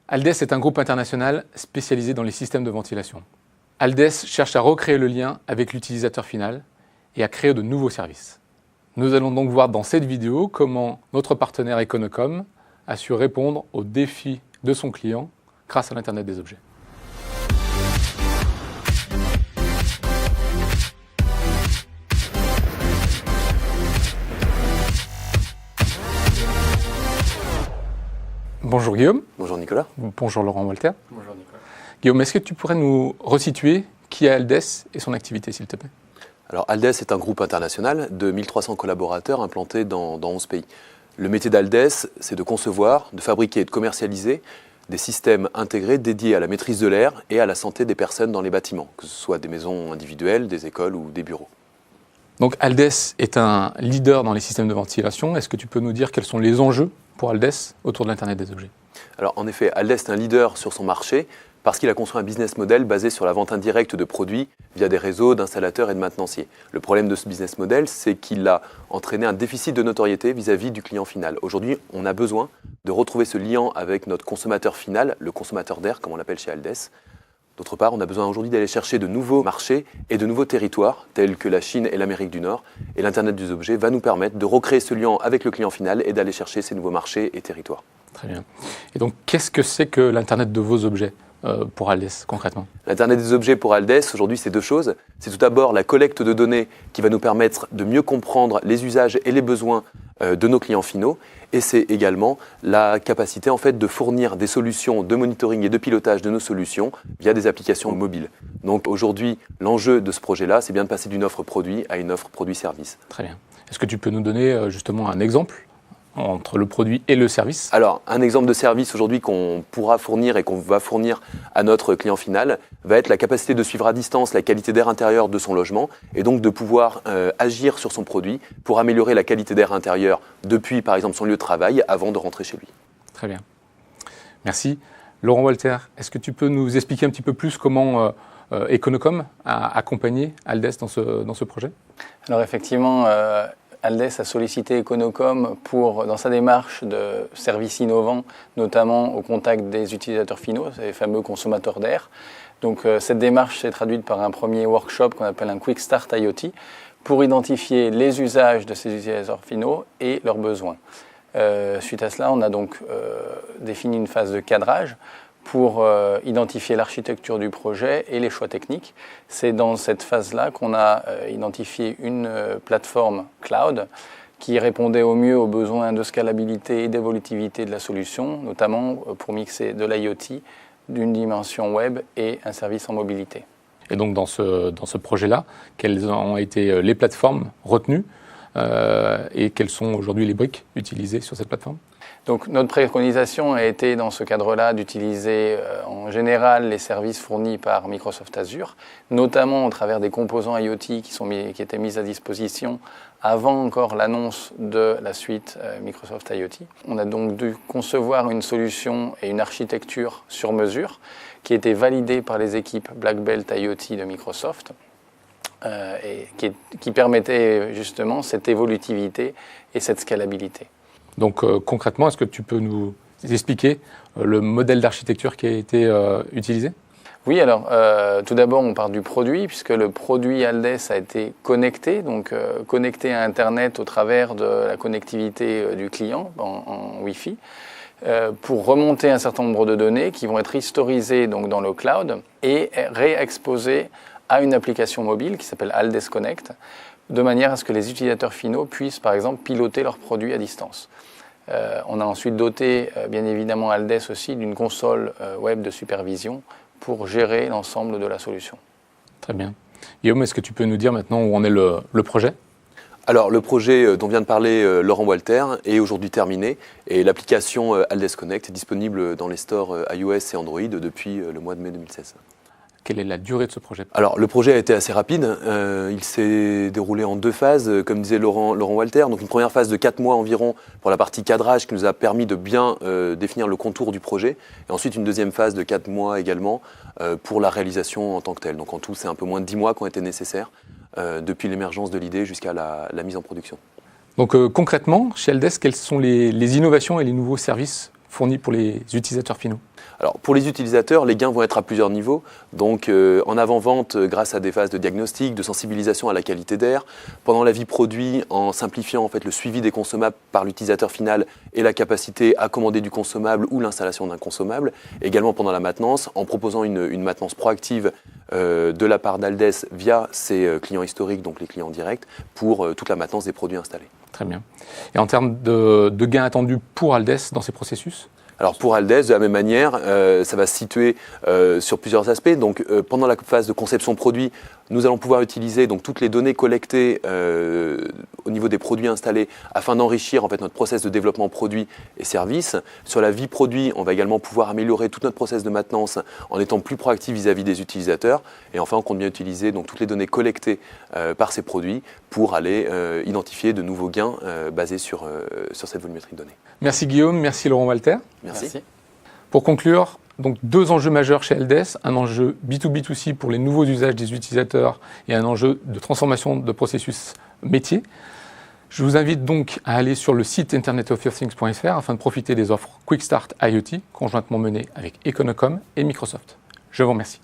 Aldes est un groupe international spécialisé dans les systèmes de ventilation. Aldes cherche à recréer le lien avec l'utilisateur final et à créer de nouveaux services. Nous allons donc voir dans cette vidéo comment notre partenaire Econocom a su répondre aux défis de son client grâce à l'Internet des objets. Bonjour Guillaume. Bonjour Nicolas. Bonjour Laurent Walter. Bonjour Nicolas. Guillaume, est-ce que tu pourrais nous resituer qui est Aldes et son activité, s'il te plaît? Alors Aldes est un groupe international de 1300 collaborateurs implantés dans 11 pays. Le métier d'Aldes, c'est de concevoir, de fabriquer et de commercialiser des systèmes intégrés dédiés à la maîtrise de l'air et à la santé des personnes dans les bâtiments, que ce soit des maisons individuelles, des écoles ou des bureaux. Donc Aldes est un leader dans les systèmes de ventilation. Est-ce que tu peux nous dire quels sont les enjeux pour Aldes autour de l'Internet des objets? Alors en effet, Aldes est un leader sur son marché parce qu'il a construit un business model basé sur la vente indirecte de produits via des réseaux d'installateurs et de maintenanciers. Le problème de ce business model, c'est qu'il a entraîné un déficit de notoriété vis-à-vis du client final. Aujourd'hui, on a besoin de retrouver ce lien avec notre consommateur final, le consommateur d'air, comme on l'appelle chez Aldes. D'autre part, on a besoin aujourd'hui d'aller chercher de nouveaux marchés et de nouveaux territoires, tels que la Chine et l'Amérique du Nord. Et l'Internet des objets va nous permettre de recréer ce lien avec le client final et d'aller chercher ces nouveaux marchés et territoires. Très bien. Et donc, qu'est-ce que c'est que l'Internet de vos objets pour Aldes, concrètement? L'Internet des objets pour Aldes, aujourd'hui, c'est deux choses. C'est tout d'abord la collecte de données qui va nous permettre de mieux comprendre les usages et les besoins de nos clients finaux. Et c'est également la capacité en fait, de fournir des solutions de monitoring et de pilotage de nos solutions via des applications mobiles. Donc aujourd'hui, l'enjeu de ce projet-là, c'est bien de passer d'une offre produit à une offre produit-service. Très bien. Est-ce que tu peux nous donner justement un exemple entre le produit et le service? Alors, un exemple de service aujourd'hui qu'on pourra fournir et qu'on va fournir à notre client final va être la capacité de suivre à distance la qualité d'air intérieur de son logement et donc de pouvoir agir sur son produit pour améliorer la qualité d'air intérieur depuis, par exemple, son lieu de travail avant de rentrer chez lui. Très bien. Merci. Laurent Walter, est-ce que tu peux nous expliquer un petit peu plus comment Econocom a accompagné Aldes dans ce projet? Alors effectivement, Aldes a sollicité Econocom dans sa démarche de services innovants, notamment au contact des utilisateurs finaux, ces fameux consommateurs d'air. Donc cette démarche s'est traduite par un premier workshop qu'on appelle un Quick Start IoT pour identifier les usages de ces utilisateurs finaux et leurs besoins. Suite à cela, on a donc défini une phase de cadrage pour identifier l'architecture du projet et les choix techniques. C'est dans cette phase-là qu'on a identifié une plateforme cloud qui répondait au mieux aux besoins de scalabilité et d'évolutivité de la solution, notamment pour mixer de l'IoT, d'une dimension web et un service en mobilité. Et donc dans ce projet-là, quelles ont été les plateformes retenues et quelles sont aujourd'hui les briques utilisées sur cette plateforme? Donc notre préconisation a été dans ce cadre-là d'utiliser en général les services fournis par Microsoft Azure, notamment au travers des composants IoT qui étaient mis à disposition avant encore l'annonce de la suite Microsoft IoT. On a donc dû concevoir une solution et une architecture sur mesure qui était validée par les équipes Black Belt IoT de Microsoft et qui permettait justement cette évolutivité et cette scalabilité. Donc concrètement, est-ce que tu peux nous expliquer le modèle d'architecture qui a été utilisé? Oui, alors tout d'abord on part du produit puisque le produit Aldes a été connecté, donc connecté à Internet au travers de la connectivité du client en Wi-Fi pour remonter un certain nombre de données qui vont être historisées donc, dans le cloud et réexposées à une application mobile qui s'appelle Aldes Connect, de manière à ce que les utilisateurs finaux puissent par exemple piloter leurs produits à distance. On a ensuite doté bien évidemment Aldes aussi d'une console web de supervision pour gérer l'ensemble de la solution. Très bien. Guillaume, est-ce que tu peux nous dire maintenant où en est le projet? Alors le projet dont vient de parler Laurent Walter est aujourd'hui terminé et l'application Aldes Connect est disponible dans les stores iOS et Android depuis le mois de mai 2016. Quelle est la durée de ce projet? Alors le projet a été assez rapide, il s'est déroulé en deux phases, comme disait Laurent Walter. Donc une première phase de 4 mois environ pour la partie cadrage qui nous a permis de bien définir le contour du projet. Et ensuite une deuxième phase de 4 mois également pour la réalisation en tant que telle. Donc en tout c'est un peu moins de 10 mois qui ont été nécessaires depuis l'émergence de l'idée jusqu'à la mise en production. Donc concrètement, chez Aldes, quelles sont les innovations et les nouveaux services fournis pour les utilisateurs finaux? Alors, pour les utilisateurs, les gains vont être à plusieurs niveaux. Donc, en avant-vente, grâce à des phases de diagnostic, de sensibilisation à la qualité d'air. Pendant la vie produit, en simplifiant en fait, le suivi des consommables par l'utilisateur final et la capacité à commander du consommable ou l'installation d'un consommable. Également pendant la maintenance, en proposant une maintenance proactive de la part d'Aldes via ses clients historiques, donc les clients directs, pour toute la maintenance des produits installés. Très bien. Et en termes de gains attendus pour Aldes dans ces processus? Alors pour Aldes, de la même manière, ça va se situer sur plusieurs aspects. Donc pendant la phase de conception produit, nous allons pouvoir utiliser donc, toutes les données collectées au niveau des produits installés afin d'enrichir en fait, notre process de développement produit et services. Sur la vie produit, on va également pouvoir améliorer tout notre process de maintenance en étant plus proactif vis-à-vis des utilisateurs. Et enfin, on compte bien utiliser donc, toutes les données collectées par ces produits pour aller identifier de nouveaux gains basés sur cette volumétrie de données. Merci Guillaume, merci Laurent Walter. Merci. Pour conclure, donc 2 enjeux majeurs chez Aldes, un enjeu B2B2C pour les nouveaux usages des utilisateurs et un enjeu de transformation de processus métier. Je vous invite donc à aller sur le site internetofyourthings.fr afin de profiter des offres Quick Start IoT conjointement menées avec Econocom et Microsoft. Je vous remercie.